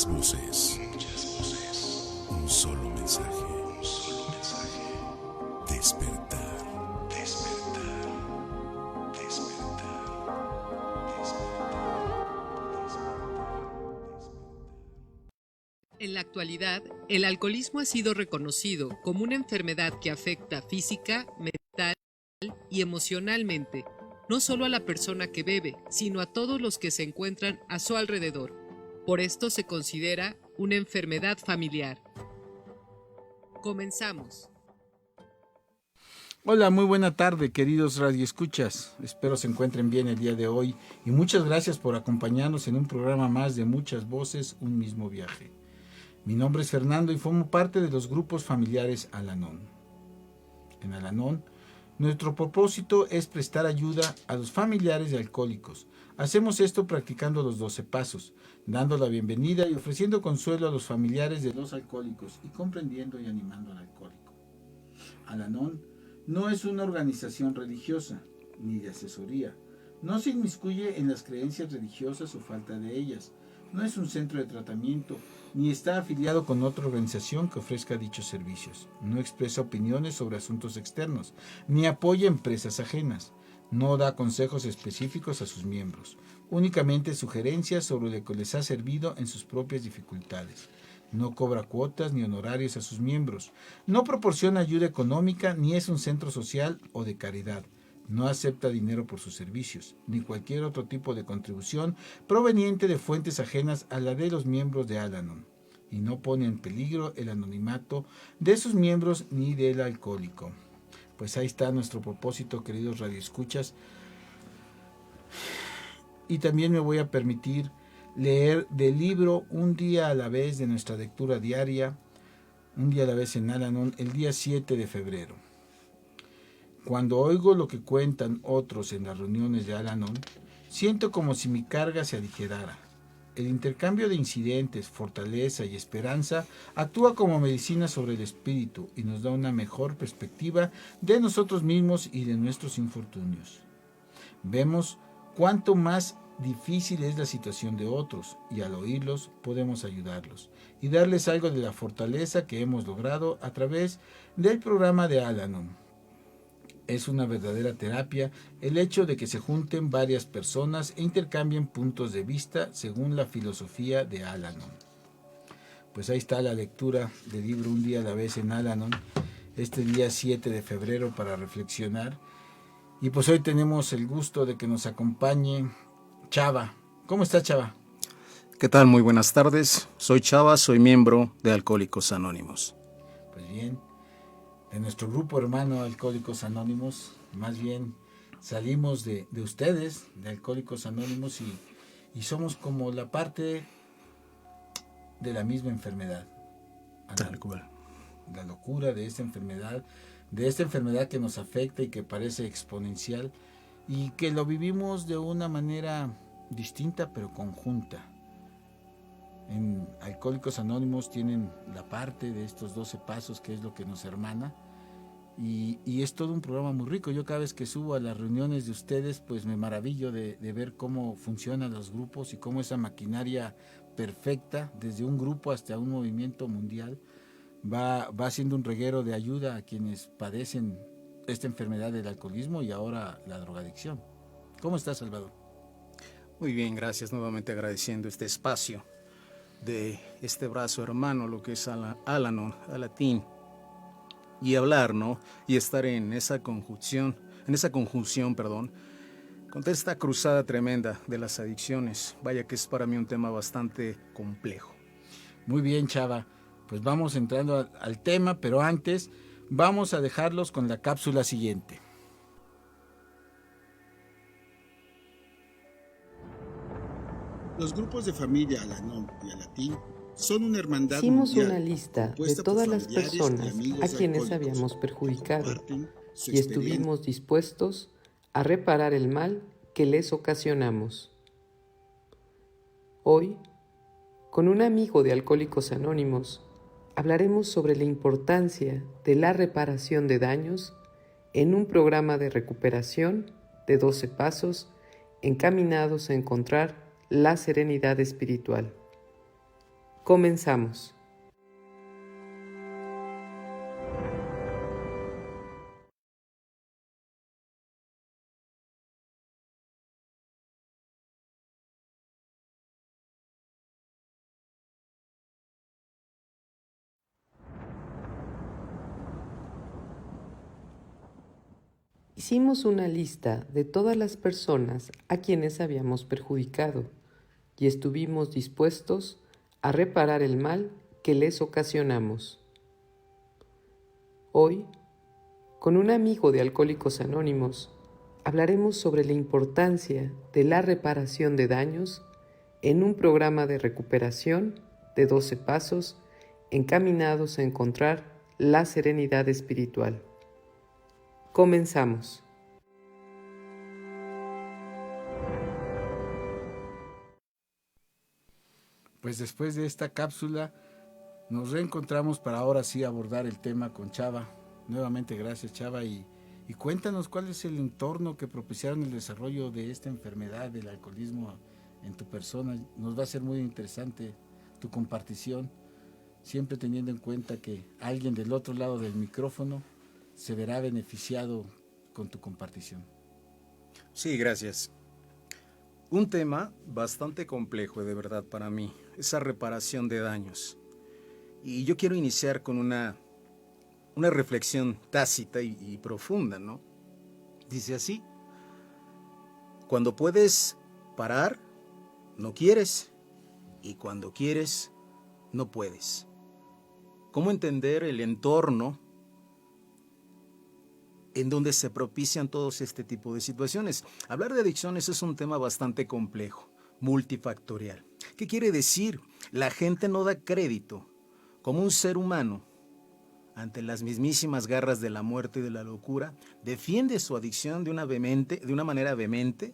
Muchas voces. Un solo mensaje. Despertar. En la actualidad, el alcoholismo ha sido reconocido como una enfermedad que afecta física, mental y emocionalmente, no solo a la persona que bebe, sino a todos los que se encuentran a su alrededor. Por esto se considera una enfermedad familiar. Comenzamos. Hola, muy buena tarde, queridos radioescuchas. Espero se encuentren bien el día de hoy y muchas gracias por acompañarnos en un programa más de Muchas Voces, un mismo viaje. Mi nombre es Fernando y formo parte de los grupos familiares Al-Anon. En Al-Anon, nuestro propósito es prestar ayuda a los familiares de alcohólicos. Hacemos esto practicando los 12 pasos, dando la bienvenida y ofreciendo consuelo a los familiares de los alcohólicos y comprendiendo y animando al alcohólico. Al-Anon no es una organización religiosa, ni de asesoría. No se inmiscuye en las creencias religiosas o falta de ellas. No es un centro de tratamiento, ni está afiliado con otra organización que ofrezca dichos servicios. No expresa opiniones sobre asuntos externos, ni apoya empresas ajenas. No da consejos específicos a sus miembros, únicamente sugerencias sobre lo que les ha servido en sus propias dificultades. No cobra cuotas ni honorarios a sus miembros. No proporciona ayuda económica ni es un centro social o de caridad. No acepta dinero por sus servicios, ni cualquier otro tipo de contribución proveniente de fuentes ajenas a la de los miembros de Al-Anon. Y no pone en peligro el anonimato de sus miembros ni del alcohólico. Pues ahí está nuestro propósito, queridos radioescuchas. Y también me voy a permitir leer del libro Un día a la vez de nuestra lectura diaria, Un día a la vez en Al-Anon, el día 7 de febrero. Cuando oigo lo que cuentan otros en las reuniones de Al-Anon, siento como si mi carga se aligerara. El intercambio de incidentes, fortaleza y esperanza actúa como medicina sobre el espíritu y nos da una mejor perspectiva de nosotros mismos y de nuestros infortunios. Vemos cuánto más difícil es la situación de otros y al oírlos podemos ayudarlos y darles algo de la fortaleza que hemos logrado a través del programa de Al-Anon. Es una verdadera terapia el hecho de que se junten varias personas e intercambien puntos de vista según la filosofía de Al-Anon. Pues ahí está la lectura del libro Un día a la vez en Al-Anon, este día 7 de febrero para reflexionar. Y pues hoy tenemos el gusto de que nos acompañe Chava. ¿Cómo está, Chava? ¿Qué tal? Muy buenas tardes. Soy Chava, soy miembro de Alcohólicos Anónimos. Pues bien, de nuestro grupo hermano Alcohólicos Anónimos, más bien salimos de ustedes, de Alcohólicos Anónimos, y somos como la parte de la misma enfermedad. Tal cual. La locura de esta enfermedad que nos afecta y que parece exponencial y que lo vivimos de una manera distinta pero conjunta. En Alcohólicos Anónimos tienen la parte de estos 12 pasos que es lo que nos hermana y es todo un programa muy rico. Yo cada vez que subo a las reuniones de ustedes pues me maravillo de ver cómo funcionan los grupos y cómo esa maquinaria perfecta desde un grupo hasta un movimiento mundial va haciendo un reguero de ayuda a quienes padecen esta enfermedad del alcoholismo y ahora la drogadicción. ¿Cómo estás, Salvador? Muy bien, gracias. Nuevamente agradeciendo este espacio de este brazo hermano, lo que es Al-Anon, Al-Atin, y hablar, ¿no? Y estar en esa conjunción, con esta cruzada tremenda de las adicciones. Vaya que es para mí un tema bastante complejo. Muy bien, Chava. Pues vamos entrando al tema, pero antes vamos a dejarlos con la cápsula siguiente. Los grupos de familia Al-Anon y Al-Atin son una hermandad Hicimos mundial una lista de compuesta todas por las familiares y personas amigos a de quienes alcohólicos habíamos que perjudicado comparten su y experiencia. estuvimos dispuestos a reparar el mal que les ocasionamos. Hoy, con un amigo de Alcohólicos Anónimos, hablaremos sobre la importancia de la reparación de daños en un programa de recuperación de 12 pasos encaminados a encontrar la serenidad espiritual. Comenzamos. Hicimos una lista de todas las personas a quienes habíamos perjudicado y estuvimos dispuestos a reparar el mal que les ocasionamos. Hoy, con un amigo de Alcohólicos Anónimos, hablaremos sobre la importancia de la reparación de daños en un programa de recuperación de 12 pasos encaminados a encontrar la serenidad espiritual. Comenzamos. Pues después de esta cápsula nos reencontramos para ahora sí abordar el tema con Chava. Nuevamente gracias, Chava, y cuéntanos cuál es el entorno que propiciaron el desarrollo de esta enfermedad del alcoholismo en tu persona. Nos va a ser muy interesante tu compartición, siempre teniendo en cuenta que alguien del otro lado del micrófono se verá beneficiado con tu compartición. Sí, gracias. Un tema bastante complejo de verdad para mí, esa reparación de daños. Y yo quiero iniciar con una reflexión tácita y profunda, ¿no? Dice así: cuando puedes parar, no quieres, y cuando quieres, no puedes. ¿Cómo entender el entorno en donde se propician todos este tipo de situaciones? Hablar de adicciones es un tema bastante complejo, multifactorial. ¿Qué quiere decir? La gente no da crédito como un ser humano ante las mismísimas garras de la muerte y de la locura, defiende su adicción de una manera vehemente,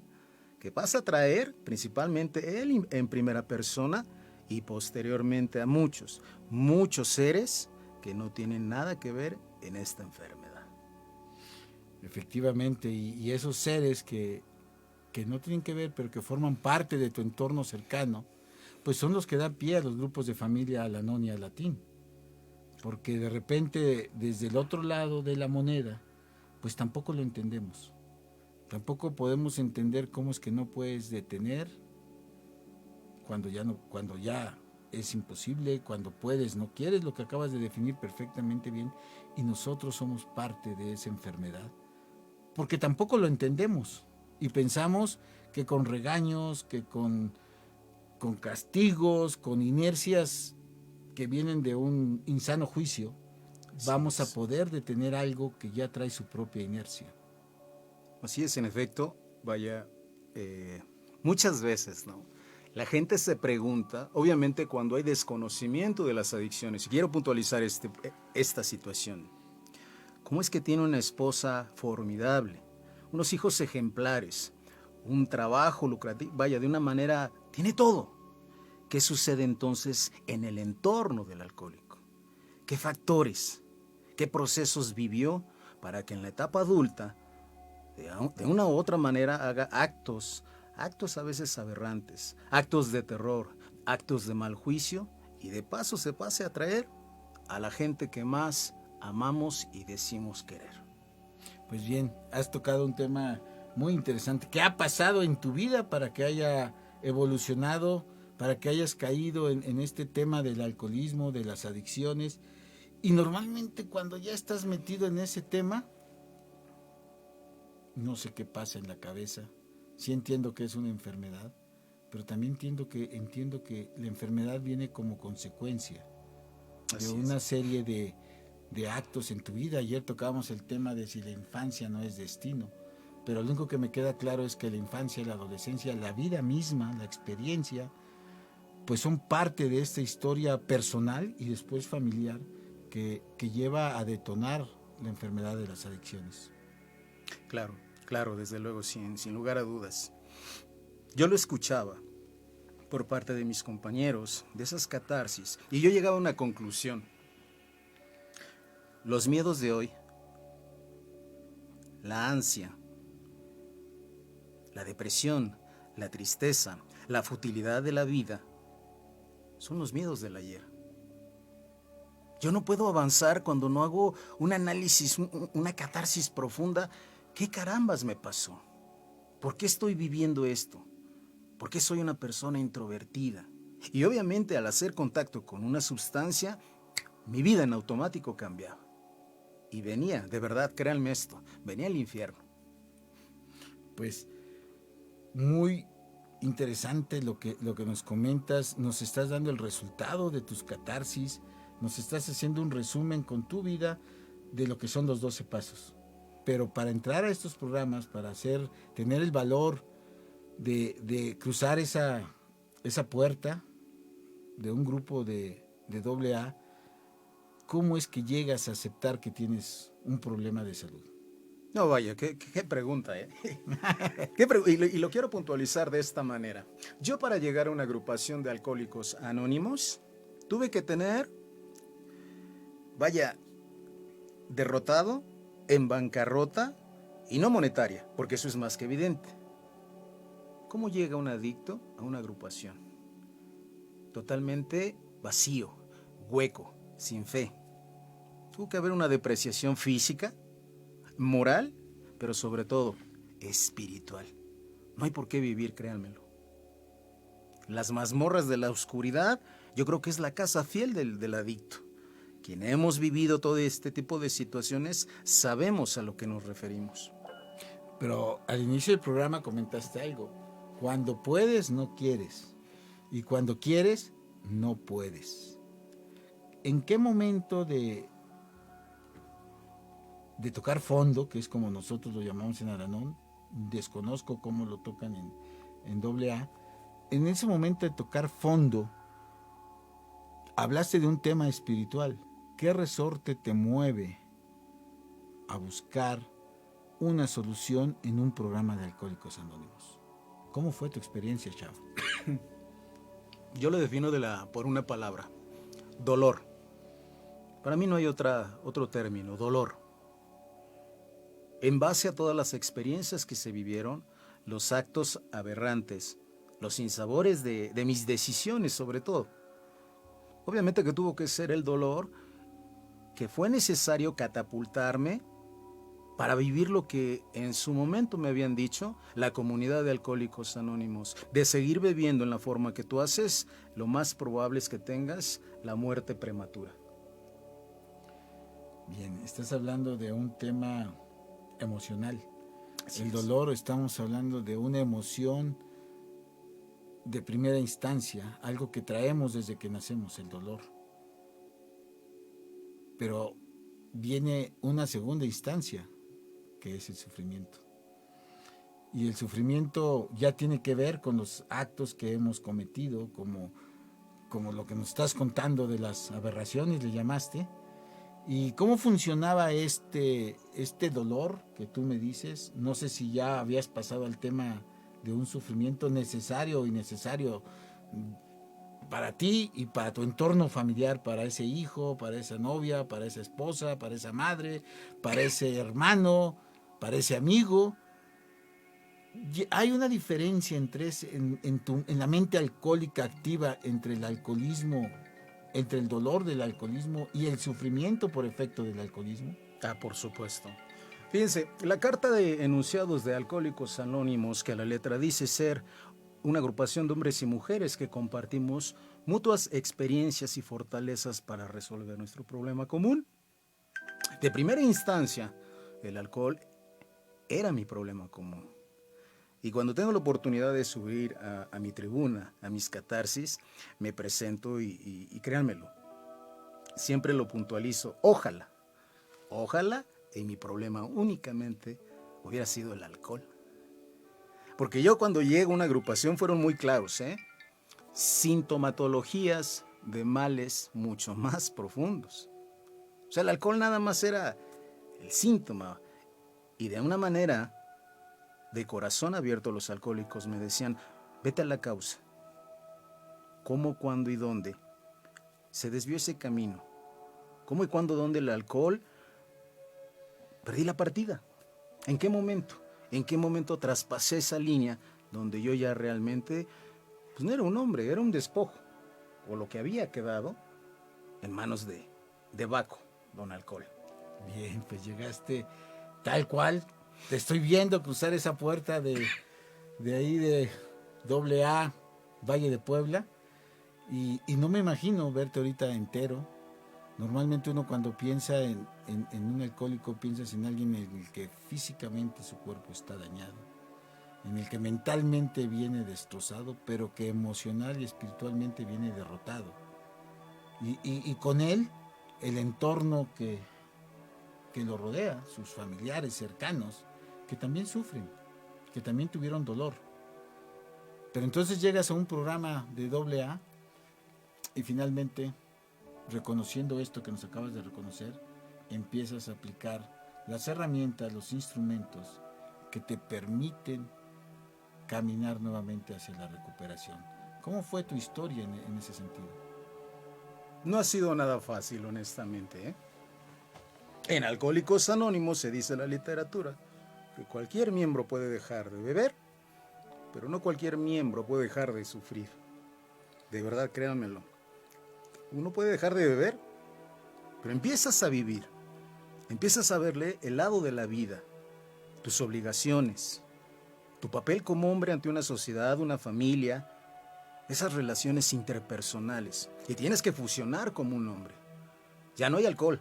que pasa a traer principalmente él en primera persona y posteriormente a muchos seres que no tienen nada que ver en esta enfermedad. Efectivamente, y esos seres que no tienen que ver, pero que forman parte de tu entorno cercano, pues son los que dan pie a los grupos de familia Al-Anon y Al-Atin. Porque de repente, desde el otro lado de la moneda, pues tampoco lo entendemos. Tampoco podemos entender cómo es que no puedes detener cuando ya es imposible, cuando puedes, no quieres, lo que acabas de definir perfectamente bien, y nosotros somos parte de esa enfermedad. Porque tampoco lo entendemos y pensamos que con regaños, que con castigos, con inercias que vienen de un insano juicio, vamos a poder detener algo que ya trae su propia inercia. Así es, en efecto, muchas veces, ¿no? La gente se pregunta, obviamente cuando hay desconocimiento de las adicciones, y quiero puntualizar esta situación, ¿cómo es que tiene una esposa formidable, unos hijos ejemplares, un trabajo lucrativo, de una manera, tiene todo? ¿Qué sucede entonces en el entorno del alcohólico? ¿Qué factores, qué procesos vivió para que en la etapa adulta, de una u otra manera, haga actos a veces aberrantes, actos de terror, actos de mal juicio, y de paso se pase a traer a la gente que más amamos y decimos querer? Pues bien, has tocado un tema muy interesante. ¿Qué ha pasado en tu vida para que haya evolucionado, para que hayas caído en este tema del alcoholismo, de las adicciones? Y normalmente cuando ya estás metido en ese tema, no sé qué pasa en la cabeza. Sí entiendo que es una enfermedad, pero también entiendo que la enfermedad viene como consecuencia de una serie de actos en tu vida. Ayer tocábamos el tema de si la infancia no es destino, pero lo único que me queda claro es que la infancia, la adolescencia, la vida misma, la experiencia, pues son parte de esta historia personal y después familiar que lleva a detonar la enfermedad de las adicciones. Claro, desde luego, sin lugar a dudas. Yo lo escuchaba por parte de mis compañeros, de esas catarsis, y yo llegaba a una conclusión. Los miedos de hoy, la ansia, la depresión, la tristeza, la futilidad de la vida, son los miedos del ayer. Yo no puedo avanzar cuando no hago un análisis, una catarsis profunda. ¿Qué carambas me pasó? ¿Por qué estoy viviendo esto? ¿Por qué soy una persona introvertida? Y obviamente al hacer contacto con una sustancia, mi vida en automático cambiaba. Y venía, de verdad, créanme esto, venía el infierno. Pues muy interesante lo que nos comentas, nos estás dando el resultado de tus catarsis, nos estás haciendo un resumen con tu vida de lo que son los 12 pasos. Pero para entrar a estos programas, para tener el valor de cruzar esa puerta de un grupo de AA, ¿cómo es que llegas a aceptar que tienes un problema de salud? No, vaya, qué pregunta, ¿eh? Y lo quiero puntualizar de esta manera. Yo para llegar a una agrupación de alcohólicos anónimos, tuve que tener, vaya, derrotado, en bancarrota, y no monetaria, porque eso es más que evidente. ¿Cómo llega un adicto a una agrupación? Totalmente vacío, hueco, sin fe. Tuvo que haber una depreciación física, moral, pero sobre todo espiritual. No hay por qué vivir, créanmelo. Las mazmorras de la oscuridad, yo creo que es la casa fiel del adicto. Quien hemos vivido todo este tipo de situaciones, sabemos a lo que nos referimos. Pero al inicio del programa comentaste algo. Cuando puedes, no quieres. Y cuando quieres, no puedes. ¿En qué momento de tocar fondo, que es como nosotros lo llamamos en Al-Anon, desconozco cómo lo tocan en AA, en ese momento de tocar fondo, hablaste de un tema espiritual? ¿Qué resorte te mueve a buscar una solución en un programa de Alcohólicos Anónimos? ¿Cómo fue tu experiencia, Chavo? Yo lo defino por una palabra: dolor. Para mí no hay otro término: dolor. En base a todas las experiencias que se vivieron, los actos aberrantes, los sinsabores de mis decisiones sobre todo. Obviamente que tuvo que ser el dolor que fue necesario catapultarme para vivir lo que en su momento me habían dicho la comunidad de Alcohólicos Anónimos. De seguir bebiendo en la forma que tú haces, lo más probable es que tengas la muerte prematura. Bien, estás hablando de un tema emocional. Así El es. dolor, estamos hablando de una emoción de primera instancia, algo que traemos desde que nacemos, el dolor. Pero viene una segunda instancia, que es el sufrimiento. Y el sufrimiento ya tiene que ver con los actos que hemos cometido, como lo que nos estás contando de las aberraciones, le llamaste. ¿Y cómo funcionaba este dolor que tú me dices? No sé si ya habías pasado al tema de un sufrimiento necesario o innecesario para ti y para tu entorno familiar, para ese hijo, para esa novia, para esa esposa, para esa madre, para ese hermano, para ese amigo. Hay una diferencia en la mente alcohólica activa entre el alcoholismo, entre el dolor del alcoholismo y el sufrimiento por efecto del alcoholismo. Por supuesto. Fíjense, la carta de enunciados de Alcohólicos Anónimos, que a la letra dice ser una agrupación de hombres y mujeres que compartimos mutuas experiencias y fortalezas para resolver nuestro problema común. De primera instancia, el alcohol era mi problema común. Y cuando tengo la oportunidad de subir a mi tribuna, a mis catarsis, me presento y créanmelo, siempre lo puntualizo. Ojalá y mi problema únicamente hubiera sido el alcohol. Porque yo cuando llego a una agrupación fueron muy claros, sintomatologías de males mucho más profundos. O sea, el alcohol nada más era el síntoma. Y de una manera de corazón abierto los alcohólicos me decían: vete a la causa. ¿Cómo, cuándo y dónde se desvió ese camino? ¿Cómo y cuándo, dónde el alcohol perdí la partida? ¿En qué momento? ¿En qué momento traspasé esa línea donde yo ya realmente, pues no era un hombre, era un despojo? o lo que había quedado, en manos de Baco, don Alcohol. Bien, pues llegaste tal cual. Te estoy viendo cruzar esa puerta de ahí de AA, Valle de Puebla, y no me imagino verte ahorita entero. Normalmente uno cuando piensa en un alcohólico, piensas en alguien en el que físicamente su cuerpo está dañado, en el que mentalmente viene destrozado, pero que emocional y espiritualmente viene derrotado. Y con él, el entorno que lo rodea, sus familiares cercanos, que también sufren, que también tuvieron dolor. Pero entonces llegas a un programa de AA y finalmente, reconociendo esto que nos acabas de reconocer, empiezas a aplicar las herramientas, los instrumentos que te permiten caminar nuevamente hacia la recuperación. ¿Cómo fue tu historia en ese sentido? No ha sido nada fácil, honestamente, ¿eh? En Alcohólicos Anónimos se dice en la literatura que cualquier miembro puede dejar de beber, pero no cualquier miembro puede dejar de sufrir. De verdad, créanmelo. Uno puede dejar de beber, pero empiezas a vivir, empiezas a verle el lado de la vida, tus obligaciones, tu papel como hombre ante una sociedad, una familia, esas relaciones interpersonales, y tienes que fusionar como un hombre. Ya no hay alcohol,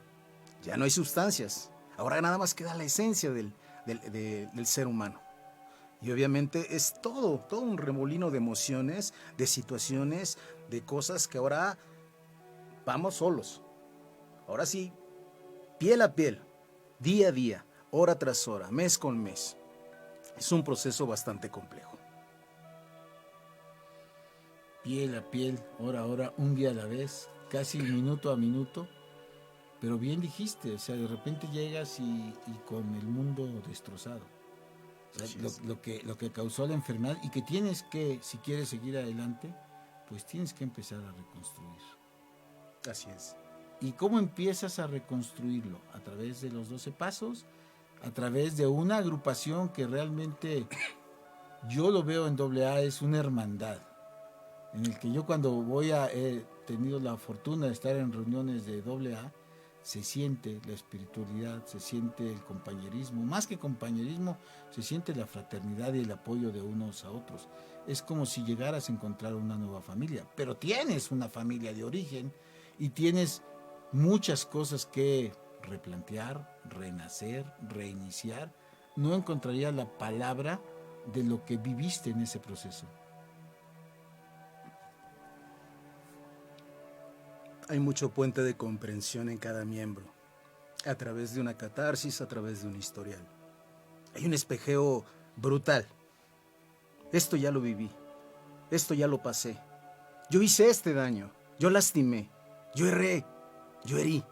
ya no hay sustancias, ahora nada más queda la esencia del ser humano. Y obviamente es todo un remolino de emociones, de situaciones, de cosas que ahora vamos solos. Ahora sí, piel a piel, día a día, hora tras hora, mes con mes. Es un proceso bastante complejo. Piel a piel, hora a hora, un día a la vez, casi minuto a minuto. Pero bien dijiste, o sea, de repente llegas y con el mundo destrozado. O sea, lo que causó la enfermedad y que tienes que, si quieres seguir adelante, pues tienes que empezar a reconstruir. Así es. ¿Y cómo empiezas a reconstruirlo? A través de los 12 pasos, a través de una agrupación que realmente yo lo veo en AA, es una hermandad, en el que yo cuando he tenido la fortuna de estar en reuniones de AA, se siente la espiritualidad, se siente el compañerismo, más que compañerismo, se siente la fraternidad y el apoyo de unos a otros. Es como si llegaras a encontrar una nueva familia, pero tienes una familia de origen y tienes muchas cosas que replantear, renacer, reiniciar. No encontraría la palabra de lo que viviste en ese proceso. Hay mucho puente de comprensión en cada miembro, a través de una catarsis, a través de un historial. Hay un espejeo brutal. Esto ya lo viví, esto ya lo pasé. Yo hice este daño, yo lastimé, yo erré, yo herí.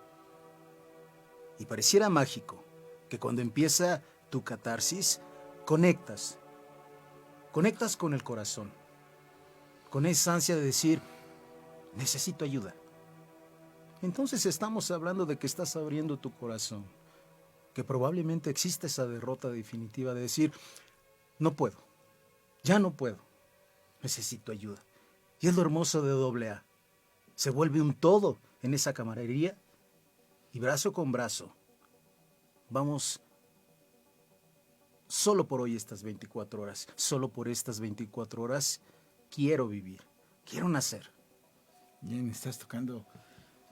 Y pareciera mágico que cuando empieza tu catarsis, conectas con el corazón, con esa ansia de decir, necesito ayuda. Entonces estamos hablando de que estás abriendo tu corazón, que probablemente existe esa derrota definitiva de decir, no puedo, ya no puedo, necesito ayuda. Y es lo hermoso de AA. Se vuelve un todo en esa camaradería y brazo con brazo. Vamos solo por hoy estas 24 horas, solo por estas 24 horas quiero vivir, quiero nacer. Bien, estás tocando.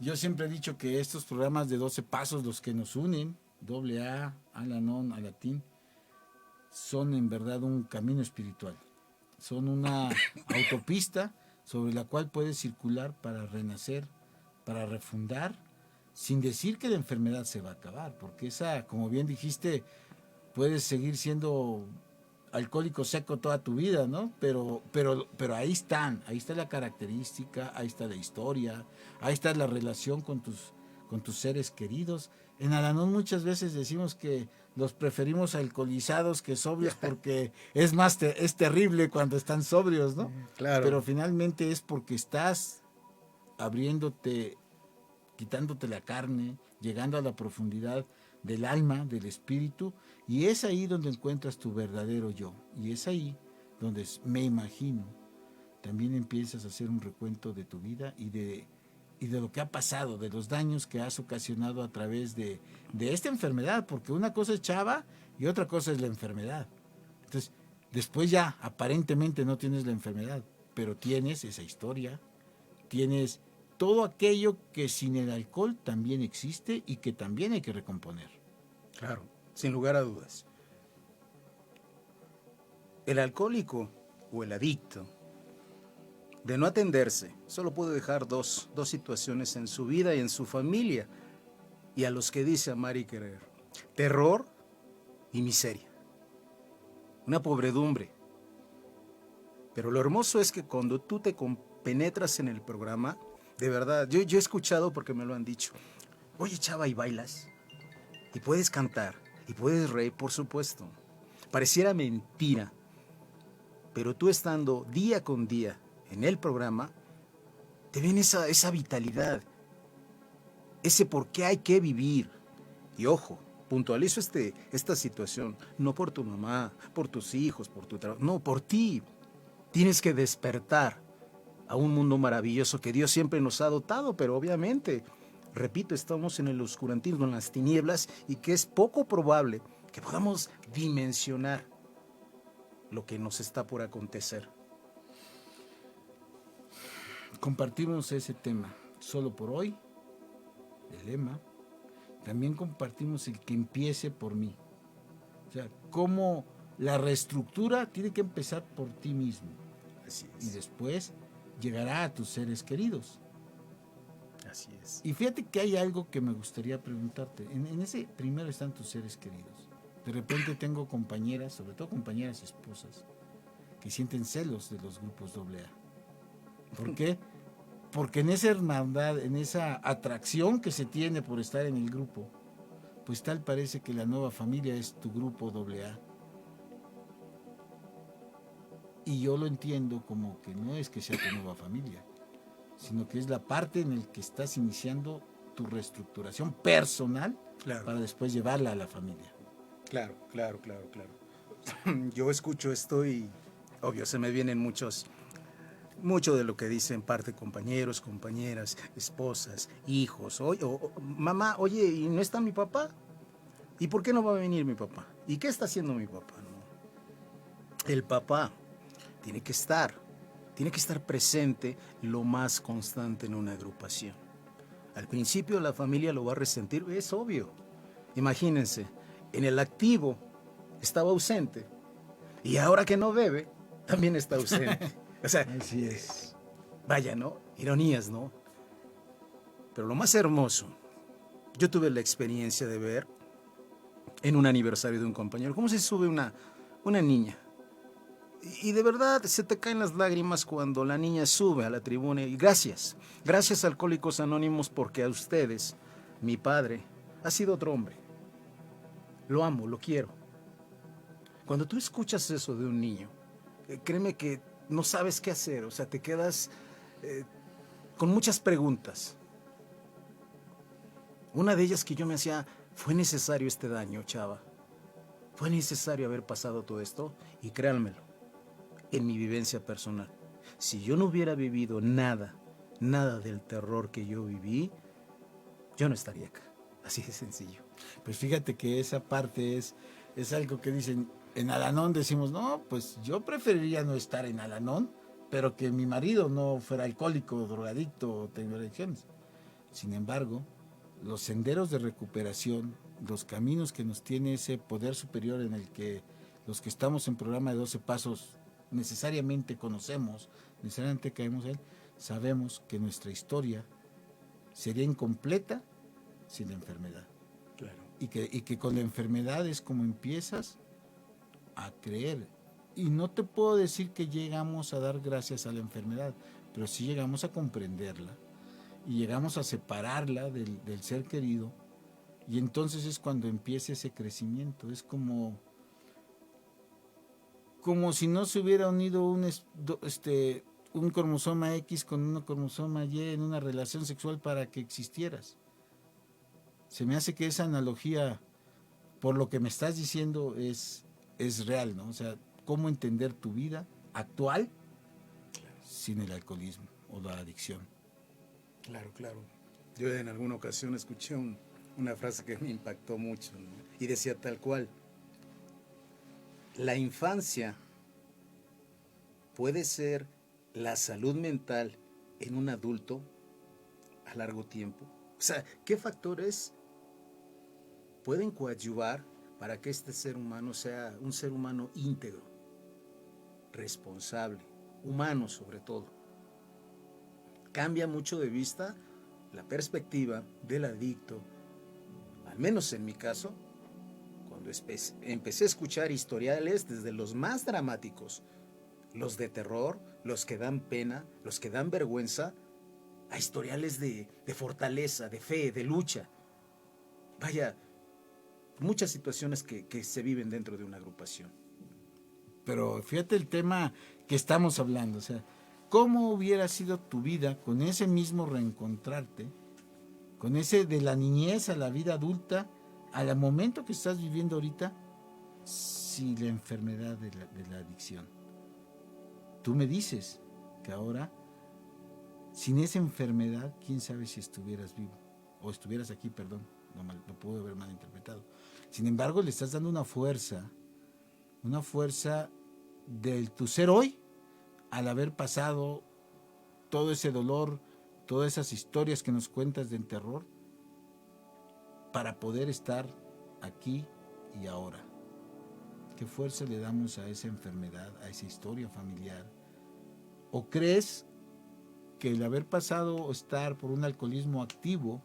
Yo siempre he dicho que estos programas de 12 pasos, los que nos unen, AA, Al-Anon, Alatín, son en verdad un camino espiritual. Son una autopista sobre la cual puedes circular para renacer, para refundar, sin decir que la enfermedad se va a acabar, porque esa, como bien dijiste, puedes seguir siendo alcohólico seco toda tu vida, ¿no? Pero ahí está la característica, ahí está la historia, ahí está la relación con tus seres queridos. En Al-Anon muchas veces decimos que los preferimos alcoholizados que sobrios porque es terrible cuando están sobrios, ¿no? Claro. Pero finalmente es porque estás abriéndote, quitándote la carne, llegando a la profundidad del alma, del espíritu, y es ahí donde encuentras tu verdadero yo, y es ahí donde me imagino también empiezas a hacer un recuento de tu vida y de lo que ha pasado, de los daños que has ocasionado a través de esta enfermedad, porque una cosa es Chava y otra cosa es la enfermedad. Entonces, después ya aparentemente no tienes la enfermedad, pero tienes esa historia, tienes todo aquello que sin el alcohol también existe y que también hay que recomponer. Claro, sin lugar a dudas. El alcohólico o el adicto, de no atenderse, solo puede dejar dos situaciones en su vida y en su familia, y a los que dice amar y querer: terror y miseria, una pobredumbre. Pero lo hermoso es que cuando tú te penetras en el programa, de verdad, yo he escuchado, porque me lo han dicho: oye, Chava, ¿y bailas? ¿Y puedes cantar? ¿Y puedes reír? Por supuesto. Pareciera mentira, pero tú estando día con día en el programa, te ven esa vitalidad, ese por qué hay que vivir. Y ojo, puntualizo esta situación, no por tu mamá, por tus hijos, por tu trabajo, no, por ti. Tienes que despertar a un mundo maravilloso que Dios siempre nos ha dotado, pero obviamente, repito, estamos en el oscurantismo, en las tinieblas, y que es poco probable que podamos dimensionar lo que nos está por acontecer. Compartimos ese tema solo por hoy, el lema. También compartimos el que empiece por mí. O sea, cómo la reestructura tiene que empezar por ti mismo. Así Y es. después llegará a tus seres queridos. Así es. Y fíjate que hay algo que me gustaría preguntarte. En ese primero están tus seres queridos. De repente tengo compañeras, sobre todo compañeras esposas, que sienten celos de los grupos AA. ¿Por qué? Porque en esa hermandad, en esa atracción que se tiene por estar en el grupo, pues tal parece que la nueva familia es tu grupo AA. Y yo lo entiendo como que no es que sea tu nueva familia, sino que es la parte en la que estás iniciando tu reestructuración personal, Claro. para después llevarla a la familia. Claro. Yo escucho esto y, obvio, se me vienen mucho de lo que dicen parte compañeros, compañeras, esposas, hijos. Mamá, oye, ¿y no está mi papá? ¿Y por qué no va a venir mi papá? ¿Y qué está haciendo mi papá? No. El papá tiene que estar presente lo más constante en una agrupación. Al principio la familia lo va a resentir, es obvio. Imagínense, en el activo estaba ausente y ahora que no bebe, también está ausente. O sea, Así es. vaya, ¿no? Ironías, ¿no? Pero lo más hermoso, yo tuve la experiencia de ver en un aniversario de un compañero cómo se sube una niña. Y de verdad se te caen las lágrimas cuando la niña sube a la tribuna. Y gracias a Alcohólicos Anónimos, porque a ustedes, mi padre, ha sido otro hombre. Lo amo, lo quiero. Cuando tú escuchas eso de un niño, créeme que no sabes qué hacer. O sea, te quedas con muchas preguntas. Una de ellas que yo me hacía: ¿fue necesario este daño, Chava? ¿Fue necesario haber pasado todo esto? Y créanmelo, en mi vivencia personal, si yo no hubiera vivido nada del terror que yo viví, yo no estaría acá. Así de sencillo. Pues fíjate que esa parte es algo que dicen, en Al-Anon decimos, no, pues yo preferiría no estar en Al-Anon, pero que mi marido no fuera alcohólico, drogadicto o tenga adicciones. Sin embargo, los senderos de recuperación, los caminos que nos tiene ese poder superior en el que los que estamos en programa de 12 pasos necesariamente conocemos, necesariamente caemos en él, sabemos que nuestra historia sería incompleta sin la enfermedad. Claro. Y que con la enfermedad es como empiezas a creer. Y no te puedo decir que llegamos a dar gracias a la enfermedad, pero sí llegamos a comprenderla y llegamos a separarla del ser querido, y entonces es cuando empieza ese crecimiento. Es como si no se hubiera unido un cromosoma X con un cromosoma Y en una relación sexual para que existieras. Se me hace que esa analogía, por lo que me estás diciendo, es real, ¿no? O sea, cómo entender tu vida actual sin el alcoholismo o la adicción. Claro, claro. Yo en alguna ocasión escuché una frase que me impactó mucho, ¿no? Y decía tal cual: la infancia puede ser la salud mental en un adulto a largo tiempo. O sea, ¿qué factores pueden coadyuvar para que este ser humano sea un ser humano íntegro, responsable, humano sobre todo? Cambia mucho de vista la perspectiva del adicto, al menos en mi caso, cuando empecé a escuchar historiales desde los más dramáticos, los de terror, los que dan pena, los que dan vergüenza, a historiales de fortaleza, de fe, de lucha. Vaya, muchas situaciones que se viven dentro de una agrupación. Pero fíjate el tema que estamos hablando, o sea, ¿cómo hubiera sido tu vida con ese mismo reencontrarte, con ese de la niñez a la vida adulta, al momento que estás viviendo ahorita, sin la enfermedad de la adicción? Tú me dices que ahora, sin esa enfermedad, quién sabe si estuvieras vivo, o estuvieras aquí, perdón, lo puedo haber malinterpretado. Sin embargo, le estás dando una fuerza de tu ser hoy, al haber pasado todo ese dolor, todas esas historias que nos cuentas del terror, para poder estar aquí y ahora. ¿Qué fuerza le damos a esa enfermedad, a esa historia familiar? ¿O crees que el haber pasado o estar por un alcoholismo activo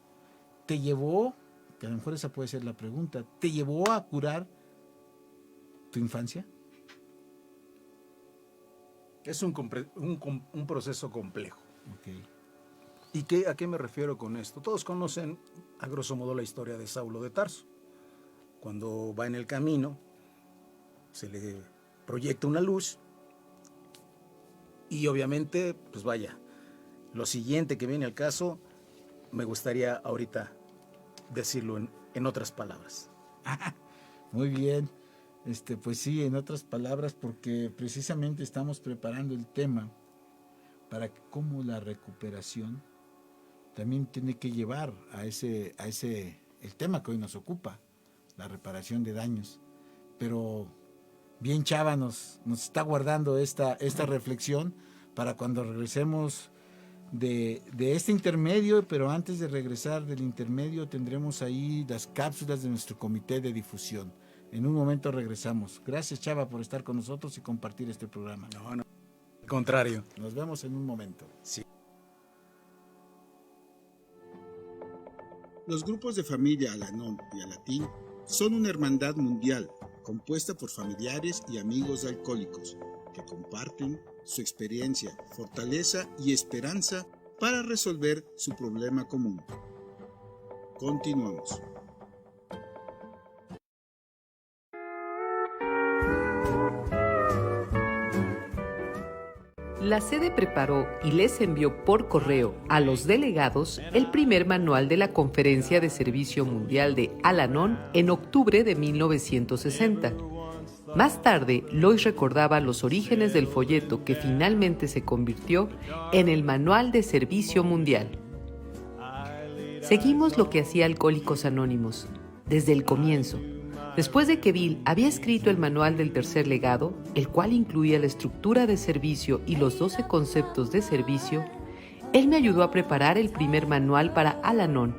te llevó, que a lo mejor esa puede ser la pregunta, te llevó a curar tu infancia? Es un proceso complejo. Okay. ¿Y a qué me refiero con esto? Todos conocen, a grosso modo, la historia de Saulo de Tarso. Cuando va en el camino, se le proyecta una luz y obviamente, pues vaya, lo siguiente que viene al caso, me gustaría ahorita decirlo en otras palabras. Muy bien. Pues sí, en otras palabras, porque precisamente estamos preparando el tema para cómo la recuperación también tiene que llevar a el tema que hoy nos ocupa, la reparación de daños. Pero bien Chava nos está guardando esta reflexión para cuando regresemos de este intermedio, pero antes de regresar del intermedio tendremos ahí las cápsulas de nuestro comité de difusión. En un momento regresamos. Gracias Chava por estar con nosotros y compartir este programa. No, al contrario. Nos vemos en un momento. Sí. Los grupos de familia Al-Anon y Al-Atin son una hermandad mundial compuesta por familiares y amigos de alcohólicos que comparten su experiencia, fortaleza y esperanza para resolver su problema común. Continuamos. La sede preparó y les envió por correo a los delegados el primer manual de la Conferencia de Servicio Mundial de Al-Anon en octubre de 1960. Más tarde, Lois recordaba los orígenes del folleto que finalmente se convirtió en el Manual de Servicio Mundial. Seguimos lo que hacía Alcohólicos Anónimos, desde el comienzo. Después de que Bill había escrito el manual del tercer legado, el cual incluía la estructura de servicio y los 12 conceptos de servicio, él me ayudó a preparar el primer manual para Al-Anon.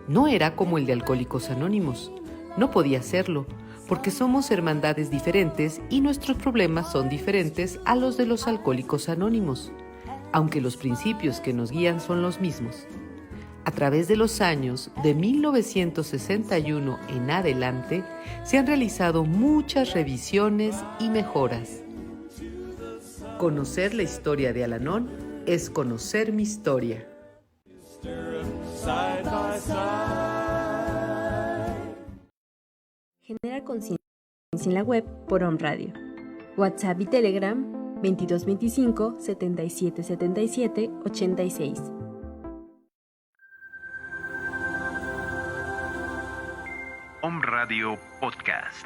No era como el de Alcohólicos Anónimos. No podía serlo, porque somos hermandades diferentes y nuestros problemas son diferentes a los de los Alcohólicos Anónimos, aunque los principios que nos guían son los mismos. A través de los años, de 1961 en adelante, se han realizado muchas revisiones y mejoras. Conocer la historia de Al-Anon es conocer mi historia. Genera conciencia en la web por Om Radio. WhatsApp y Telegram 2225 7777 86. Om Radio Podcast.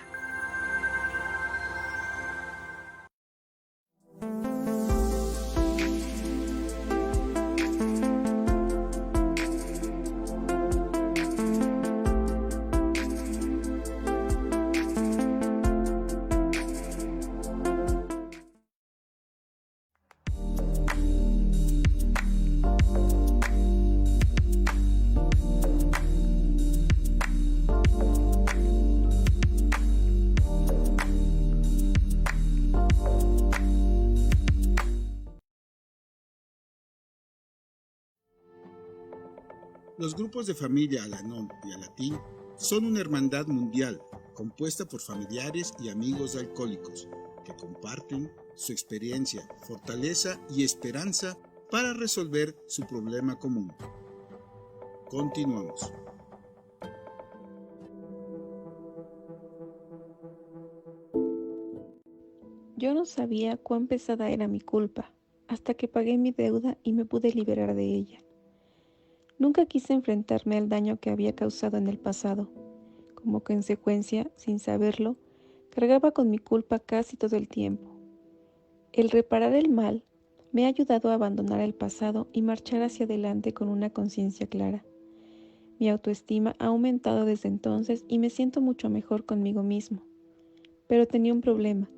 Los grupos de familia Al-Anon y Al-Atin son una hermandad mundial compuesta por familiares y amigos de alcohólicos que comparten su experiencia, fortaleza y esperanza para resolver su problema común. Continuamos. Yo no sabía cuán pesada era mi culpa, hasta que pagué mi deuda y me pude liberar de ella. Nunca quise enfrentarme al daño que había causado en el pasado. Como consecuencia, sin saberlo, cargaba con mi culpa casi todo el tiempo. El reparar el mal me ha ayudado a abandonar el pasado y marchar hacia adelante con una conciencia clara. Mi autoestima ha aumentado desde entonces y me siento mucho mejor conmigo mismo. Pero tenía un problema.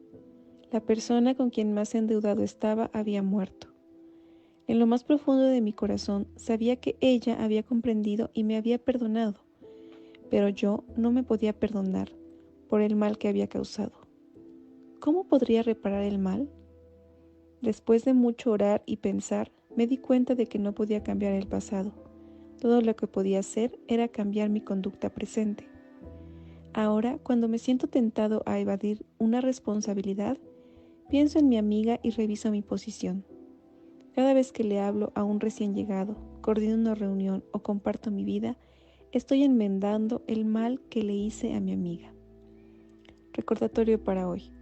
La persona con quien más endeudado estaba había muerto. En lo más profundo de mi corazón sabía que ella había comprendido y me había perdonado, pero yo no me podía perdonar por el mal que había causado. ¿Cómo podría reparar el mal? Después de mucho orar y pensar, me di cuenta de que no podía cambiar el pasado. Todo lo que podía hacer era cambiar mi conducta presente. Ahora, cuando me siento tentado a evadir una responsabilidad, pienso en mi amiga y reviso mi posición. Cada vez que le hablo a un recién llegado, coordino una reunión o comparto mi vida, estoy enmendando el mal que le hice a mi amiga. Recordatorio para hoy.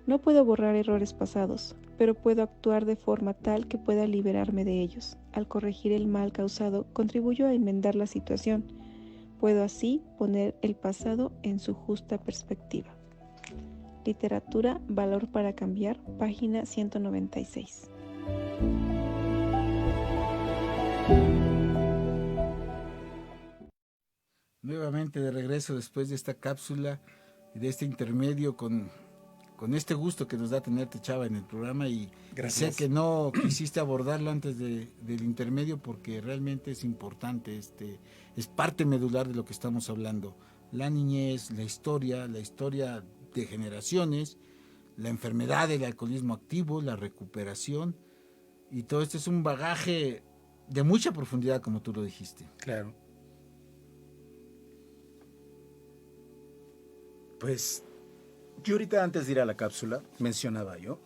No puedo borrar errores pasados, pero puedo actuar de forma tal que pueda liberarme de ellos. Al corregir el mal causado, contribuyo a enmendar la situación. Puedo así poner el pasado en su justa perspectiva. Literatura, Valor para Cambiar, página 196. Nuevamente de regreso después de esta cápsula y de este intermedio con este gusto que nos da tenerte, Chava, en el programa, y sé que no quisiste abordarlo antes del intermedio porque realmente es importante, es parte medular de lo que estamos hablando. La niñez, la historia de generaciones, la enfermedad del alcoholismo activo, la recuperación, y todo esto es un bagaje de mucha profundidad, como tú lo dijiste. Claro. Pues yo ahorita, antes de ir a la cápsula, mencionaba yo,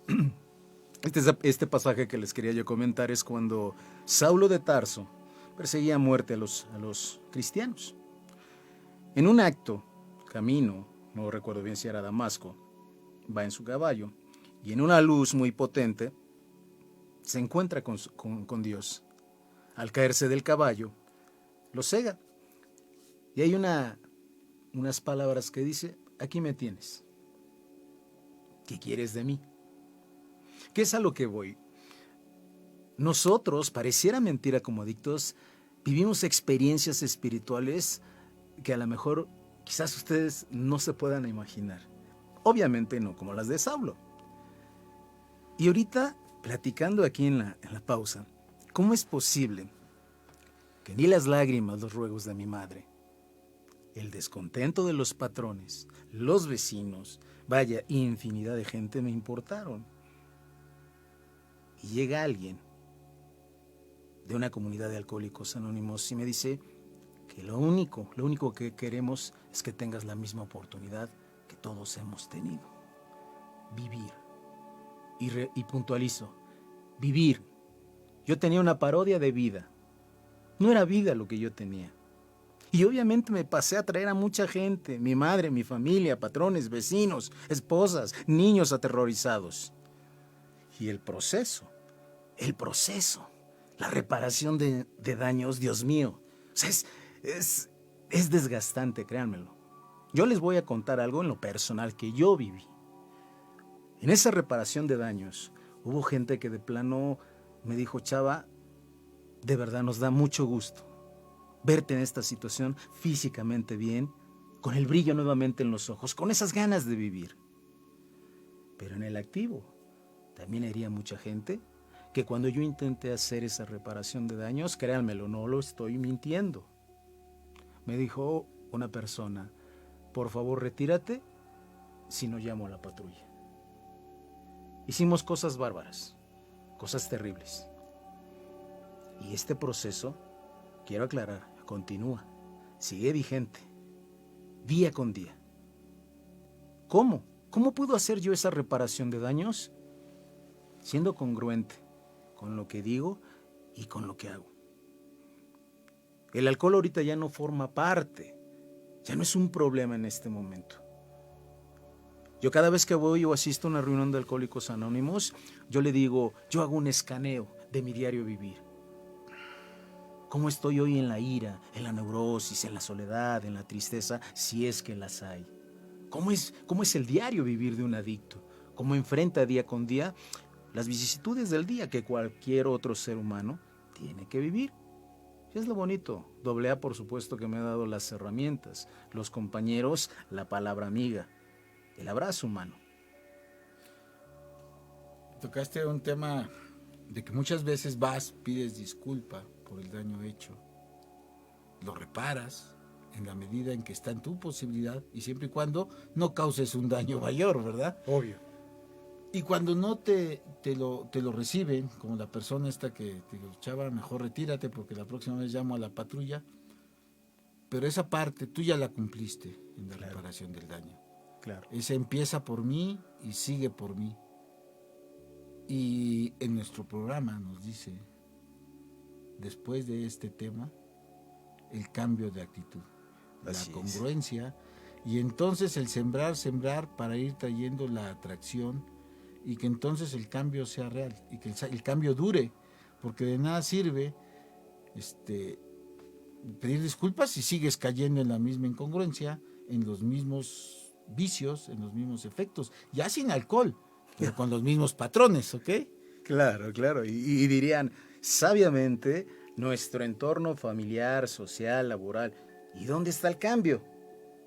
este pasaje que les quería yo comentar es cuando Saulo de Tarso perseguía a muerte a los cristianos. En un acto, camino, no recuerdo bien si era Damasco, va en su caballo y en una luz muy potente se encuentra con Dios. Al caerse del caballo, lo cega. Y hay unas palabras que dice: aquí me tienes. ¿Qué quieres de mí? ¿Qué es a lo que voy? Nosotros, pareciera mentira como adictos, vivimos experiencias espirituales que a lo mejor quizás ustedes no se puedan imaginar. Obviamente no como las de Saulo. Y ahorita, platicando aquí en la pausa, ¿cómo es posible que ni las lágrimas, los ruegos de mi madre, el descontento de los patrones, los vecinos, vaya, infinidad de gente me importaron? Y llega alguien de una comunidad de alcohólicos anónimos y me dice que lo único que queremos es que tengas la misma oportunidad que todos hemos tenido. Vivir. Y puntualizo, vivir. Yo tenía una parodia de vida. No era vida lo que yo tenía. Y obviamente me pasé a traer a mucha gente, mi madre, mi familia, patrones, vecinos, esposas, niños aterrorizados. Y el proceso, la reparación de daños, Dios mío, o sea, es desgastante, créanmelo. Yo les voy a contar algo en lo personal que yo viví. En esa reparación de daños, hubo gente que de plano me dijo: Chava, de verdad nos da mucho gusto verte en esta situación físicamente bien, con el brillo nuevamente en los ojos, con esas ganas de vivir. Pero en el activo también había mucha gente que cuando yo intenté hacer esa reparación de daños, créanmelo, no lo estoy mintiendo. Me dijo una persona: por favor retírate, si no llamo a la patrulla. Hicimos cosas bárbaras, cosas terribles. Y este proceso quiero aclarar, continúa, sigue vigente, día con día. ¿Cómo? ¿Cómo puedo hacer yo esa reparación de daños? Siendo congruente con lo que digo y con lo que hago. El alcohol ahorita ya no forma parte, ya no es un problema en este momento. Yo cada vez que voy o asisto a una reunión de Alcohólicos Anónimos, yo le digo, yo hago un escaneo de mi diario vivir. ¿Cómo estoy hoy en la ira, en la neurosis, en la soledad, en la tristeza, si es que las hay? ¿Cómo es el diario vivir de un adicto? ¿Cómo enfrenta día con día las vicisitudes del día que cualquier otro ser humano tiene que vivir? Es lo bonito. AA, por supuesto, que me ha dado las herramientas, los compañeros, la palabra amiga, el abrazo humano. Tocaste un tema de que muchas veces pides disculpa por el daño hecho, lo reparas en la medida en que está en tu posibilidad y siempre y cuando no causes un daño mayor, ¿verdad? Obvio. Y cuando no te lo reciben, como la persona esta que te digo, chava, mejor retírate porque la próxima vez llamo a la patrulla, pero esa parte tú ya la cumpliste en la reparación del daño. Claro. Esa empieza por mí y sigue por mí. Y en nuestro programa nos dice, después de este tema, el cambio de actitud, Así la congruencia, y entonces el sembrar para ir trayendo la atracción y que entonces el cambio sea real y que el cambio dure, porque de nada sirve pedir disculpas si sigues cayendo en la misma incongruencia, en los mismos vicios, en los mismos efectos, ya sin alcohol, pero con los mismos patrones, ¿ok? Claro, claro. Y dirían, sabiamente, nuestro entorno familiar, social, laboral, ¿y dónde está el cambio?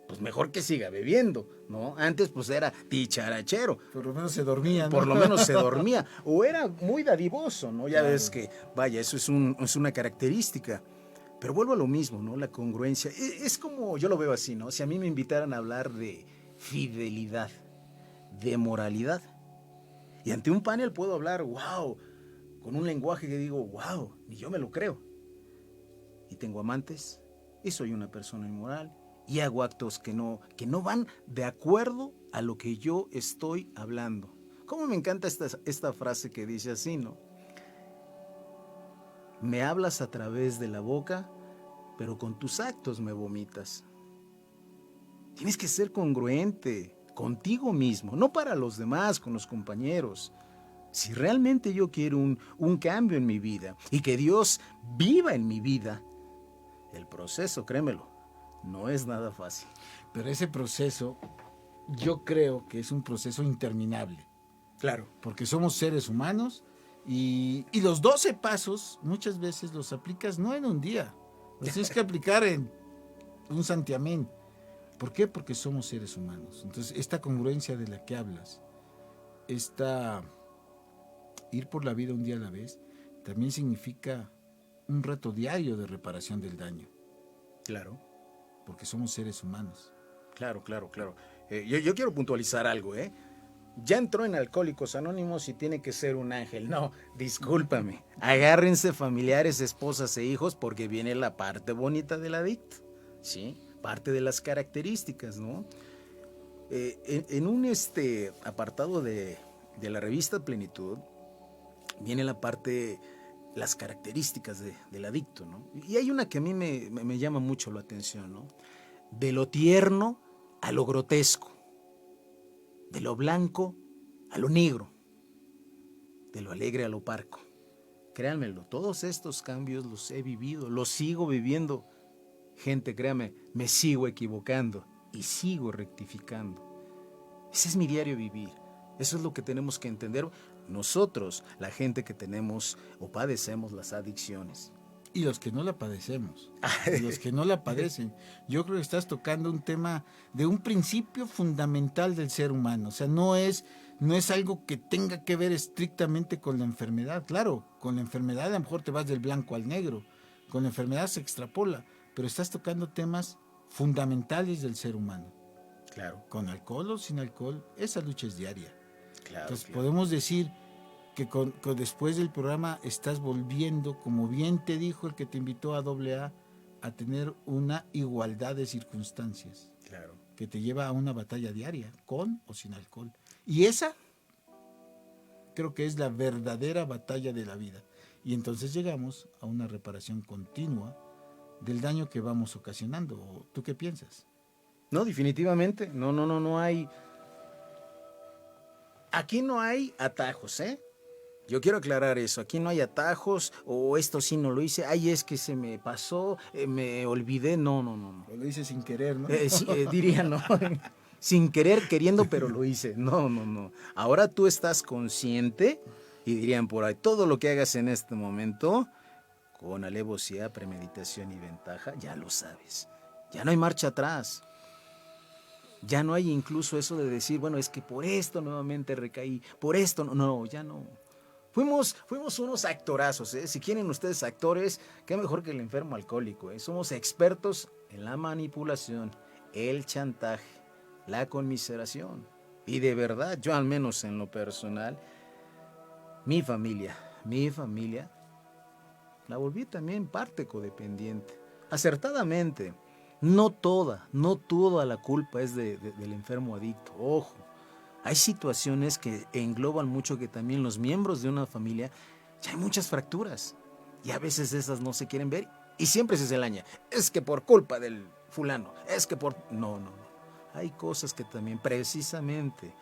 Pues mejor que siga bebiendo, ¿no? Antes pues era dicharachero. Por lo menos se dormía, ¿no? Por lo menos se dormía. O era muy dadivoso, ¿no? Ya ves que, vaya, eso es una característica. Pero vuelvo a lo mismo, ¿no? La congruencia. Es como, yo lo veo así, ¿no? Si a mí me invitaran a hablar de fidelidad, de moralidad, y ante un panel puedo hablar, wow, con un lenguaje que digo, wow, ni yo me lo creo. Y tengo amantes, y soy una persona inmoral, y hago actos que no van de acuerdo a lo que yo estoy hablando. ¿Cómo me encanta esta frase que dice así, no? Me hablas a través de la boca, pero con tus actos me vomitas. Tienes que ser congruente contigo mismo, no para los demás, con los compañeros. Si realmente yo quiero un cambio en mi vida y que Dios viva en mi vida, el proceso, créemelo, no es nada fácil. Pero ese proceso, yo creo que es un proceso interminable. Claro. Porque somos seres humanos y los 12 pasos muchas veces los aplicas no en un día, los tienes que aplicar en un santiamén. ¿Por qué? Porque somos seres humanos. Entonces, esta congruencia de la que hablas, ir por la vida un día a la vez, también significa un reto diario de reparación del daño. Claro. Porque somos seres humanos. Claro. Yo quiero puntualizar algo, ¿eh? Ya entró en Alcohólicos Anónimos y tiene que ser un ángel. No, discúlpame. Agárrense familiares, esposas e hijos porque viene la parte bonita del adicto, ¿sí? Parte de las características, ¿no? En un apartado de la revista Plenitud viene la parte, las características del adicto, ¿no? Y hay una que a mí me llama mucho la atención, ¿no? De lo tierno a lo grotesco, de lo blanco a lo negro, de lo alegre a lo parco. Créanmelo, todos estos cambios los he vivido, los sigo viviendo. Gente, créame, me sigo equivocando y sigo rectificando. Ese es mi diario vivir. Eso es lo que tenemos que entender nosotros, la gente que tenemos o padecemos las adicciones. Y los que no la padecemos, y los que no la padecen. Yo creo que estás tocando un tema de un principio fundamental del ser humano. O sea, no es algo que tenga que ver estrictamente con la enfermedad. Claro, con la enfermedad a lo mejor te vas del blanco al negro. Con la enfermedad se extrapola. Pero estás tocando temas fundamentales del ser humano. Claro. Con alcohol o sin alcohol, esa lucha es diaria. Claro. Entonces podemos decir después del programa estás volviendo, como bien te dijo el que te invitó a AA, a tener una igualdad de circunstancias. Claro. Que te lleva a una batalla diaria, con o sin alcohol. Y esa creo que es la verdadera batalla de la vida. Y entonces llegamos a una reparación continua del daño que vamos ocasionando. ¿Tú qué piensas? No, definitivamente. No hay. Aquí no hay atajos, ¿eh? Yo quiero aclarar eso. Aquí no hay atajos, o esto sí no lo hice. Ay, es que se me pasó, me olvidé. No. O lo hice sin querer, ¿no? Sí, diría, no. Sin querer, queriendo, pero lo hice. No. Ahora tú estás consciente, y dirían por ahí, todo lo que hagas en este momento, con alevosía, premeditación y ventaja, ya lo sabes. Ya no hay marcha atrás. Ya no hay incluso eso de decir, bueno, es que por esto nuevamente recaí, por esto no, ya no. Fuimos unos actorazos, ¿eh? Si quieren ustedes actores, qué mejor que el enfermo alcohólico, ¿eh? Somos expertos en la manipulación, el chantaje, la conmiseración. Y de verdad, yo al menos en lo personal, mi familia, la volví también parte codependiente, acertadamente. No toda la culpa es del enfermo adicto, ojo. Hay situaciones que engloban mucho que también los miembros de una familia, ya hay muchas fracturas. Y a veces esas no se quieren ver y siempre se señala. Es que por culpa del fulano, es que por... No. Hay cosas que también precisamente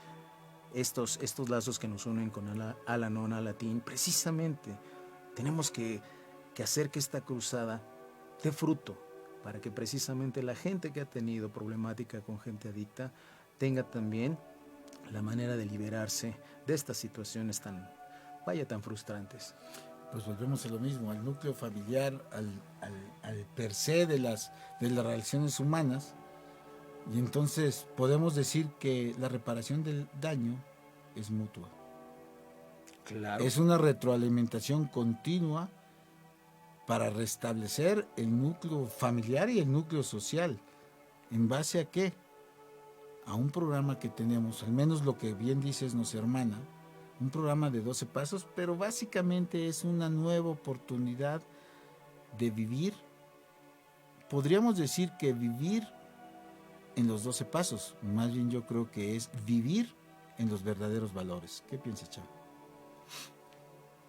estos lazos que nos unen con Al-Anon, Al-Atin, precisamente tenemos que hacer que esta cruzada dé fruto, para que precisamente la gente que ha tenido problemática con gente adicta tenga también la manera de liberarse de estas situaciones tan frustrantes. Pues volvemos a lo mismo, al núcleo familiar, al per se de las relaciones humanas, y entonces podemos decir que la reparación del daño es mutua. Claro. Es una retroalimentación continua para restablecer el núcleo familiar y el núcleo social. ¿En base a qué? A un programa que tenemos, al menos lo que bien dices nos hermana, un programa de 12 pasos, pero básicamente es una nueva oportunidad de vivir. Podríamos decir que vivir en los 12 pasos, más bien yo creo que es vivir en los verdaderos valores. ¿Qué piensas, Chavo?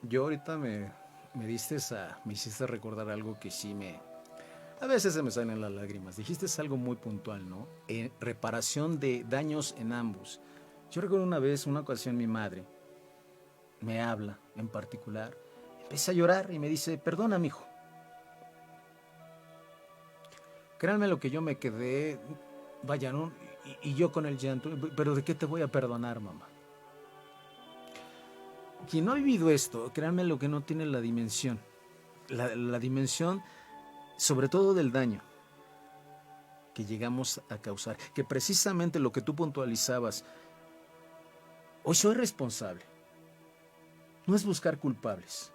Yo ahorita me hiciste recordar algo que sí a veces se me salen las lágrimas. Dijiste algo muy puntual, ¿no? Reparación de daños en ambos. Yo recuerdo una ocasión mi madre me habla en particular, empieza a llorar y me dice, perdona, mijo. Créanme lo que yo me quedé, vaya, ¿no? Y yo con el llanto, pero ¿de qué te voy a perdonar, mamá? Quien no ha vivido esto, créanme lo que no tiene la dimensión, la dimensión sobre todo del daño que llegamos a causar, que precisamente lo que tú puntualizabas, hoy soy responsable, no es buscar culpables,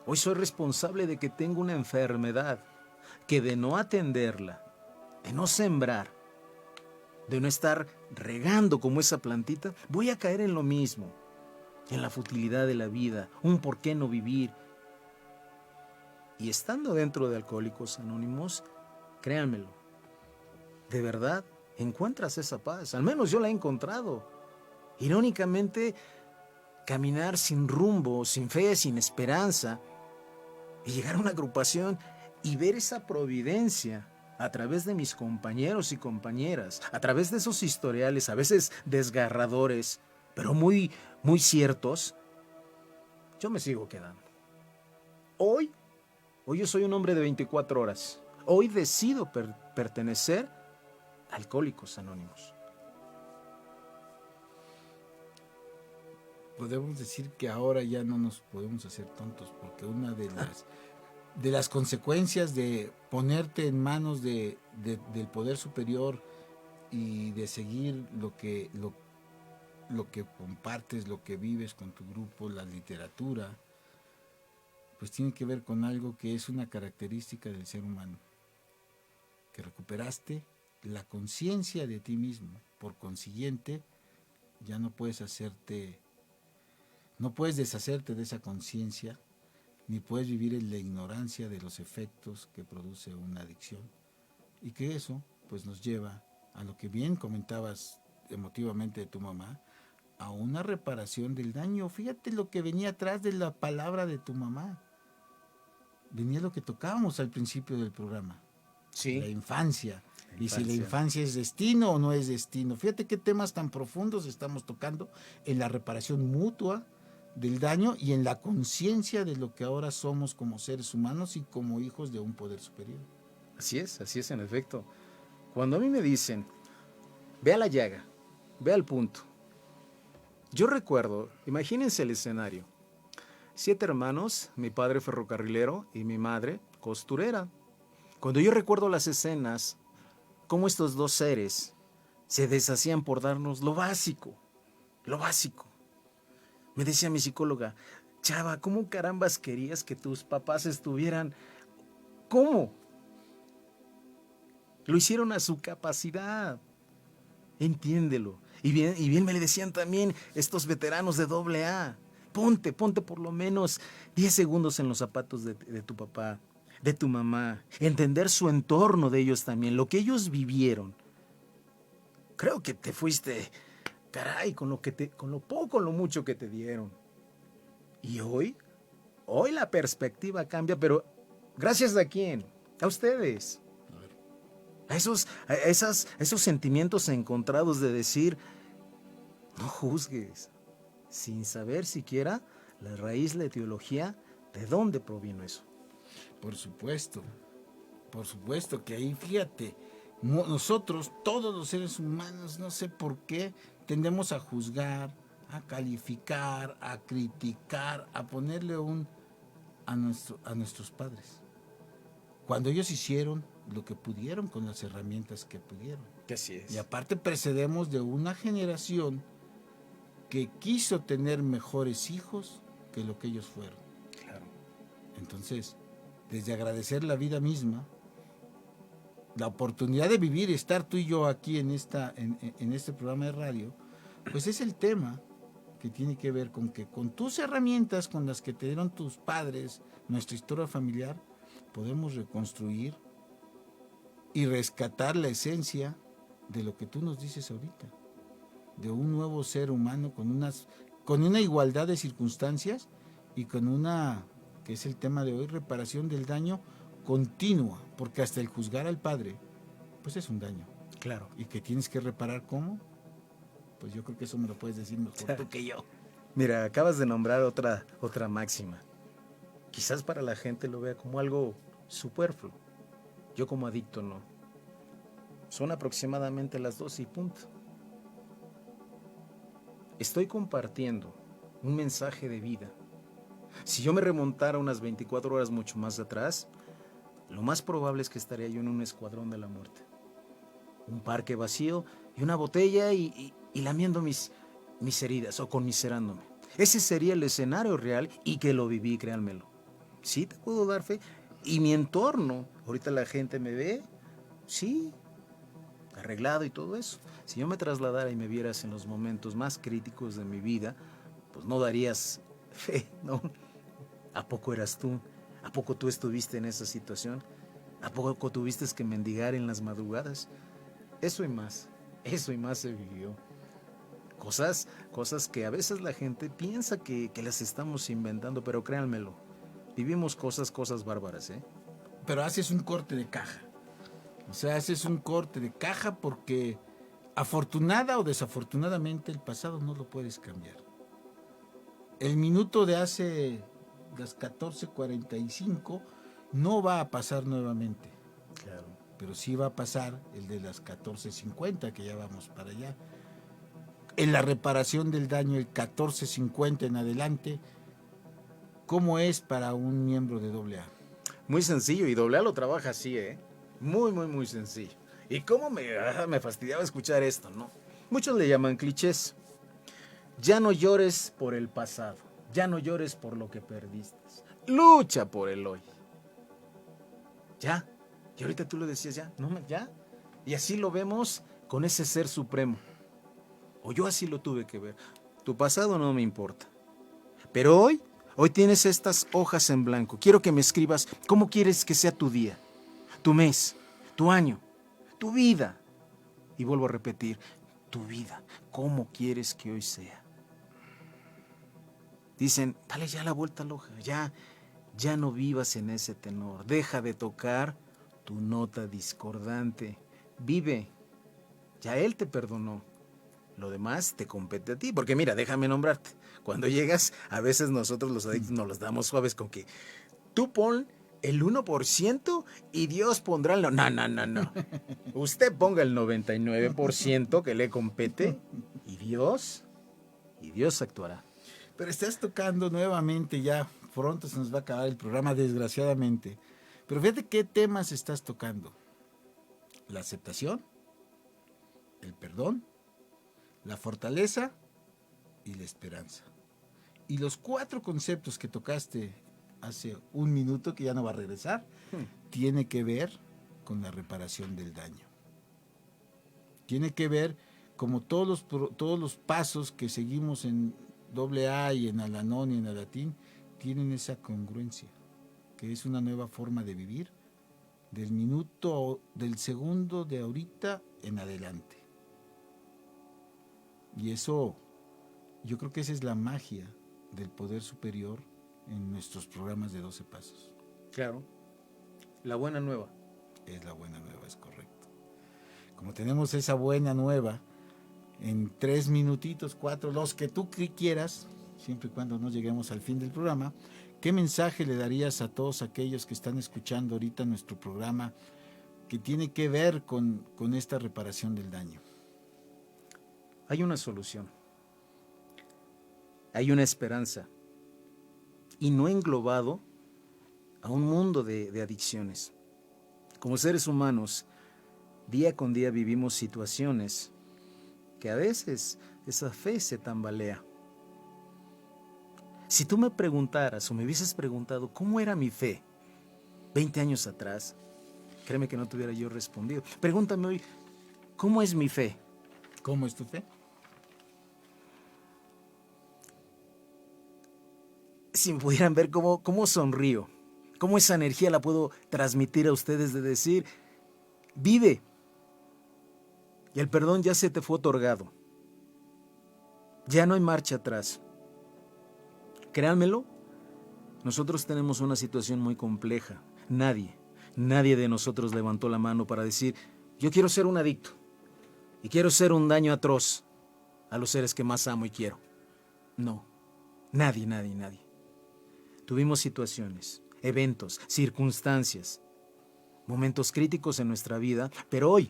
hoy soy responsable de que tengo una enfermedad, que de no atenderla, de no sembrar, de no estar regando como esa plantita, voy a caer en lo mismo, en la futilidad de la vida, un por qué no vivir. Y estando dentro de Alcohólicos Anónimos, créanmelo, de verdad encuentras esa paz, al menos yo la he encontrado. Irónicamente, caminar sin rumbo, sin fe, sin esperanza, y llegar a una agrupación y ver esa providencia a través de mis compañeros y compañeras, a través de esos historiales, a veces desgarradores, pero muy, muy ciertos, yo me sigo quedando. Hoy yo soy un hombre de 24 horas. Hoy decido pertenecer a Alcohólicos Anónimos. Podemos decir que ahora ya no nos podemos hacer tontos, porque una de las consecuencias de ponerte en manos del poder superior y de seguir lo que compartes, lo que vives con tu grupo, la literatura, pues tiene que ver con algo que es una característica del ser humano, que recuperaste la conciencia de ti mismo. Por consiguiente, ya no puedes hacerte No puedes deshacerte de esa conciencia, ni puedes vivir en la ignorancia de los efectos que produce una adicción. Y que eso, pues, nos lleva a lo que bien comentabas emotivamente de tu mamá, a una reparación del daño. Fíjate lo que venía atrás de la palabra de tu mamá. Venía lo que tocábamos al principio del programa. Sí. La infancia. Y si la infancia es destino o no es destino. Fíjate qué temas tan profundos estamos tocando en la reparación mutua del daño y en la conciencia de lo que ahora somos como seres humanos y como hijos de un poder superior. Así es en efecto. Cuando a mí me dicen, ve a la llaga, ve al punto. Yo recuerdo, imagínense el escenario. 7 hermanos, mi padre ferrocarrilero y mi madre costurera. Cuando yo recuerdo las escenas, cómo estos dos seres se deshacían por darnos lo básico, lo básico. Me decía mi psicóloga, chava, ¿cómo carambas querías que tus papás estuvieran? ¿Cómo? Lo hicieron a su capacidad. Entiéndelo. Y bien me le decían también estos veteranos de AA. Ponte por lo menos 10 segundos en los zapatos de tu papá, de tu mamá. Entender su entorno de ellos también, lo que ellos vivieron. Creo que te fuiste, caray, con lo poco, lo mucho que te dieron. Y hoy la perspectiva cambia, pero ¿gracias a quién? A ustedes. A esos sentimientos encontrados de decir, no juzgues, sin saber siquiera la raíz, la etiología, de dónde provino eso. Por supuesto que ahí, fíjate, nosotros, todos los seres humanos, no sé por qué, tendemos a juzgar, a calificar, a criticar, a ponerle a nuestros padres. Cuando ellos hicieron lo que pudieron con las herramientas que pudieron. Así es. Y aparte precedemos de una generación que quiso tener mejores hijos que lo que ellos fueron. Claro. Entonces, desde agradecer la vida misma, la oportunidad de vivir y estar tú y yo aquí en este programa de radio, pues es el tema que tiene que ver con que con tus herramientas, con las que te dieron tus padres, nuestra historia familiar, podemos reconstruir y rescatar la esencia de lo que tú nos dices ahorita, de un nuevo ser humano con una igualdad de circunstancias y con una, que es el tema de hoy, reparación del daño continua, porque hasta el juzgar al padre, pues es un daño. Claro. Y que tienes que reparar ¿cómo? Pues yo creo que eso me lo puedes decir mejor tú que yo. Mira, acabas de nombrar otra máxima. Quizás para la gente lo vea como algo superfluo. Yo como adicto no. Son aproximadamente las 12 y punto. Estoy compartiendo un mensaje de vida. Si yo me remontara unas 24 horas mucho más atrás, lo más probable es que estaría yo en un escuadrón de la muerte. Un parque vacío y una botella y lamiendo mis heridas o conmiserándome. Ese sería el escenario real y que lo viví, créanmelo. Sí, te puedo dar fe. Y mi entorno, ahorita la gente me ve, sí, arreglado y todo eso. Si yo me trasladara y me vieras en los momentos más críticos de mi vida, pues no darías fe, ¿no? ¿A poco eras tú? ¿A poco tú estuviste en esa situación? ¿A poco tuviste que mendigar en las madrugadas? Eso y más se vivió. Cosas que a veces la gente piensa que las estamos inventando, pero créanmelo, vivimos cosas bárbaras, ¿eh? Pero haces un corte de caja. O sea, haces un corte de caja porque afortunada o desafortunadamente el pasado no lo puedes cambiar. El minuto de hace las 14:45 no va a pasar nuevamente. Claro. Pero sí va a pasar el de las 14:50, que ya vamos para allá. En la reparación del daño, el 14:50 en adelante, ¿cómo es para un miembro de AA? Muy sencillo, y AA lo trabaja así, ¿eh? Muy sencillo. Y cómo me fastidiaba escuchar esto, ¿no? Muchos le llaman clichés. Ya no llores por el pasado, ya no llores por lo que perdiste. Lucha por el hoy. Ya. Y ahorita tú lo decías ya, no, ya. Y así lo vemos con ese ser supremo. O yo así lo tuve que ver. Tu pasado no me importa. Pero hoy tienes estas hojas en blanco. Quiero que me escribas cómo quieres que sea tu día, tu mes, tu año, tu vida. Y vuelvo a repetir, tu vida. ¿Cómo quieres que hoy sea? Dicen, dale ya la vuelta a la hoja, ya no vivas en ese tenor. Deja de tocar tu nota discordante. Vive. Ya él te perdonó. Lo demás te compete a ti. Porque mira, déjame nombrarte. Cuando llegas, a veces nosotros los adictos nos los damos suaves con que tú pon el 1% y Dios pondrá el... No. Usted ponga el 99% que le compete y Dios actuará. Pero estás tocando nuevamente, ya pronto se nos va a acabar el programa, desgraciadamente. Pero fíjate qué temas estás tocando. La aceptación, el perdón, la fortaleza y la esperanza. Y los 4 conceptos que tocaste hace un minuto, que ya no va a regresar, tiene que ver con la reparación del daño. Tiene que ver como todos los pasos que seguimos en AA y en Al-Anon y en Al-Atin, tienen esa congruencia, que es una nueva forma de vivir del segundo de ahorita en adelante. Y eso, yo creo que esa es la magia del poder superior en nuestros programas de 12 pasos. Claro, la buena nueva. Es la buena nueva, es correcto. Como tenemos esa buena nueva, en 3 minutitos, 4, los que tú quieras, siempre y cuando no lleguemos al fin del programa, ¿qué mensaje le darías a todos aquellos que están escuchando ahorita nuestro programa que tiene que ver con esta reparación del daño? Hay una solución. Hay una esperanza. Y no englobado a un mundo de adicciones. Como seres humanos, día con día vivimos situaciones que a veces esa fe se tambalea. Si tú me preguntaras o me hubieses preguntado cómo era mi fe 20 años atrás, créeme que no te hubiera yo respondido. Pregúntame hoy, ¿cómo es mi fe? ¿Cómo es tu fe? Si me pudieran ver cómo sonrío, cómo esa energía la puedo transmitir a ustedes de decir, vive. Y el perdón ya se te fue otorgado. Ya no hay marcha atrás. Créanmelo, nosotros tenemos una situación muy compleja. Nadie de nosotros levantó la mano para decir, yo quiero ser un adicto y quiero hacer un daño atroz a los seres que más amo y quiero. No, nadie. Tuvimos situaciones, eventos, circunstancias, momentos críticos en nuestra vida, pero hoy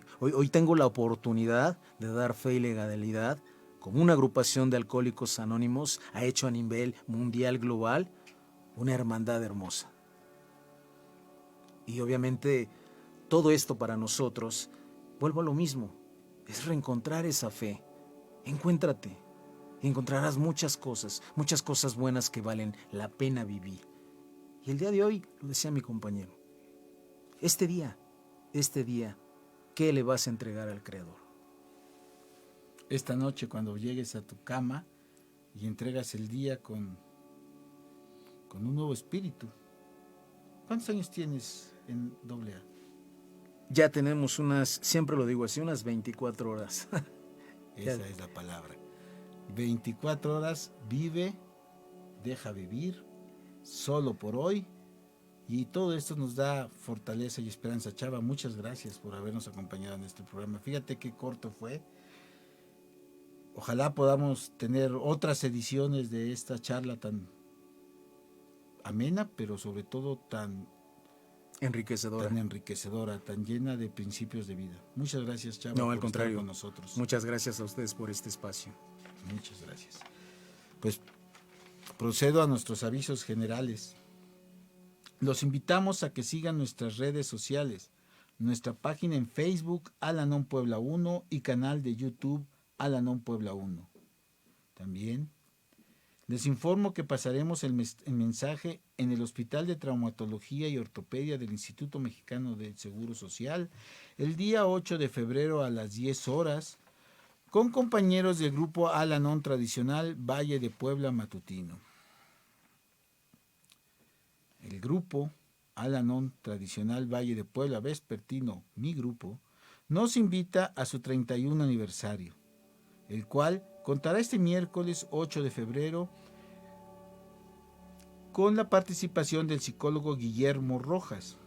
tengo la oportunidad de dar fe y legalidad, como una agrupación de alcohólicos anónimos ha hecho a nivel mundial, global, una hermandad hermosa. Y obviamente todo esto para nosotros, vuelvo a lo mismo, es reencontrar esa fe. Encuéntrate y encontrarás muchas cosas buenas que valen la pena vivir. Y el día de hoy, lo decía mi compañero, este día, ¿qué le vas a entregar al Creador? Esta noche, cuando llegues a tu cama y entregas el día con un nuevo espíritu. ¿Cuántos años tienes en AA? Ya tenemos siempre lo digo así, unas 24 horas. Esa es la palabra. 24 horas, vive, deja vivir, solo por hoy. Y todo esto nos da fortaleza y esperanza. Chava, muchas gracias por habernos acompañado en este programa. Fíjate qué corto fue. Ojalá podamos tener otras ediciones de esta charla tan amena, pero sobre todo tan enriquecedora, tan llena de principios de vida. Muchas gracias, Chava, no, al contrario, estar con nosotros. Muchas gracias a ustedes por este espacio. Muchas gracias. Pues procedo a nuestros avisos generales. Los invitamos a que sigan nuestras redes sociales, nuestra página en Facebook, Al-Anon Puebla 1, y canal de YouTube, Al-Anon Puebla 1. También les informo que pasaremos el mensaje en el Hospital de Traumatología y Ortopedia del Instituto Mexicano del Seguro Social el día 8 de febrero a las 10 horas con compañeros del grupo Al-Anon tradicional Valle de Puebla Matutino. El grupo Al-Anon Tradicional Valle de Puebla Vespertino, mi grupo, nos invita a su 31 aniversario, el cual contará este miércoles 8 de febrero con la participación del psicólogo Guillermo Rojas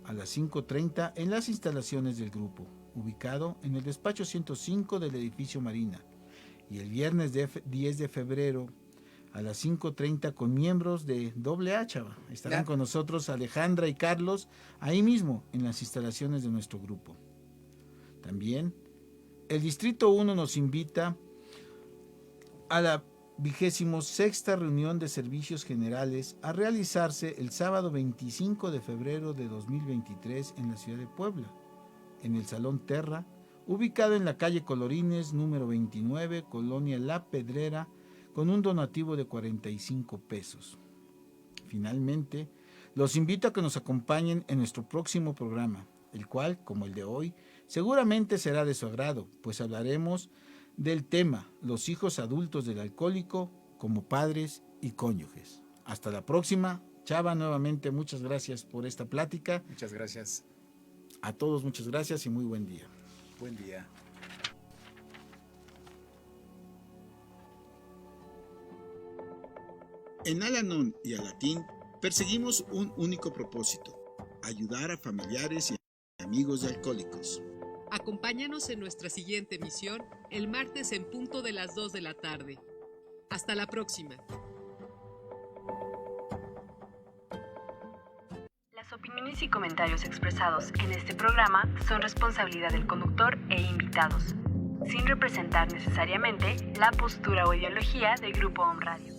a las 5:30 en las instalaciones del grupo, ubicado en el despacho 105 del edificio Marina, y el viernes 10 de febrero a las 5:30 con miembros de AA, chava. Estarán con nosotros Alejandra y Carlos ahí mismo en las instalaciones de nuestro grupo. También el Distrito 1 nos invita a la 26ª reunión de servicios generales a realizarse el sábado 25 de febrero de 2023 en la ciudad de Puebla, en el Salón Terra, ubicado en la calle Colorines, número 29, Colonia La Pedrera, con un donativo de 45 pesos. Finalmente, los invito a que nos acompañen en nuestro próximo programa, el cual, como el de hoy, seguramente será de su agrado, pues hablaremos del tema los hijos adultos del alcohólico como padres y cónyuges. Hasta la próxima. Chava, nuevamente muchas gracias por esta plática. Muchas gracias. A todos muchas gracias y muy buen día. Buen día. En Al-Anon y Al-Atin perseguimos un único propósito: ayudar a familiares y amigos de alcohólicos. Acompáñanos en nuestra siguiente emisión el martes en punto de las 2 de la tarde. Hasta la próxima. Las opiniones y comentarios expresados en este programa son responsabilidad del conductor e invitados, sin representar necesariamente la postura o ideología de Grupo Om Radio.